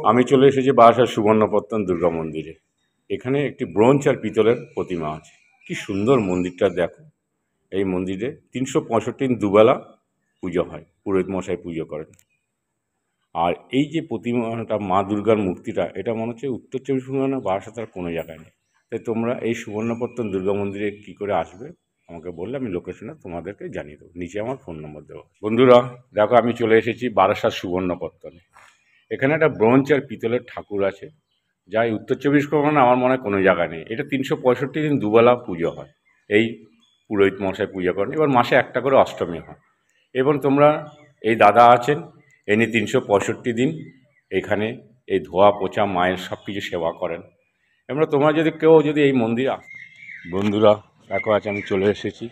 আমি চলে এসেছি বারাসাত সুবর্ণপত্তন দুর্গা মন্দিরে। এখানে একটি ব্রোঞ্জ আর পিতলের প্রতিমা আছে। কি সুন্দর মন্দিরটা দেখো। এই মন্দিরে 365 দিন দুবেলা পুজো হয়, পুরোহিত মশাই পুজো করেন। আর এই যে প্রতিমাটা, মা দুর্গার মূর্তিটা, এটা মনে হচ্ছে উত্তর চব্বিশ পরগনা বারাসাত আর কোনো জায়গায় নেই। তাই তোমরা এই সুবর্ণপত্তন দুর্গা মন্দিরে কী করে আসবে আমাকে বললে আমি লোকেশনে তোমাদেরকে জানিয়ে দেবো। নিচে আমার ফোন নম্বর দেবো। বন্ধুরা দেখো, আমি চলে এসেছি বারাসাত সুবর্ণপত্তনে। এখানে একটা ব্রোঞ্জ আর পিতলের ঠাকুর আছে, যা এই উত্তর চব্বিশ পরগনা আমার মনে হয় কোনো জায়গায় নেই। এটা 365 দিন দুবেলা পুজো হয়। এই পুরোহিত মশাই পুজো করেন। এবার মাসে একটা করে অষ্টমী হয়। এবং তোমরা এই দাদা আছেন, এনি 365 দিন এখানে এই ধোয়া পোছা মায়ের সব কিছু সেবা করেন। এবার তোমরা যদি কেউ যদি এই মন্দিরে বন্ধুরা দেখো, আজ আমি চলে এসেছি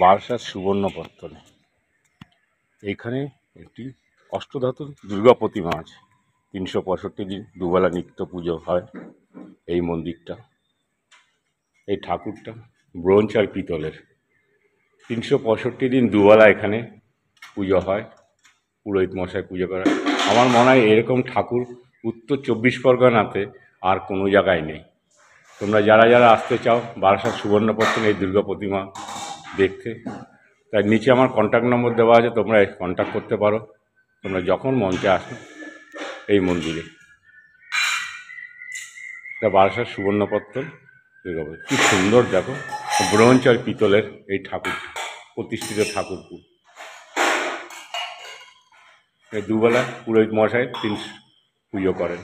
বারাসাত সুবর্ণপত্তনে। এইখানে একটি অষ্টধাতুর দুর্গা প্রতিমা আছে। 365 দিন দুবেলা নিত্য পুজো হয় এই মন্দিরটা। এই ঠাকুরটা ব্রোঞ্জ আর পিতলের। 365 দিন দুবেলা এখানে পুজো হয়, পুরোহিত মশাই পুজো করে। আমার মনে হয় এরকম ঠাকুর উত্তর 24 পরগনাতে আর কোনো জায়গায় নেই। তোমরা যারা যারা আসতে চাও বারাসাত সুবর্ণপত্তনে এই দুর্গা প্রতিমা দেখতে, তাই নিচে আমার কন্ট্যাক্ট নম্বর দেওয়া আছে, তোমরা কন্ট্যাক্ট করতে পারো। তোমরা যখন মঞ্চে আসো এই মন্দিরে। এটা বারাসাত সুবর্ণপত্তন দুর্গা পুজো। কী সুন্দর দেখো, ব্রোঞ্জ আর পিতলের এই ঠাকুর, প্রতিষ্ঠিত ঠাকুরপুর। এই দুবেলা পুরোহিত মশাই পুজো করেন।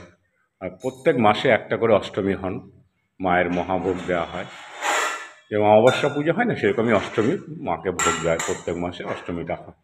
আর প্রত্যেক মাসে একটা করে অষ্টমী হন, মায়ের মহাভোগ দেওয়া হয়। এবং অমাবস্যা পুজো হয় না, সেরকমই অষ্টমী মাকে ভোগ দেয়, প্রত্যেক মাসে অষ্টমীটা হয়।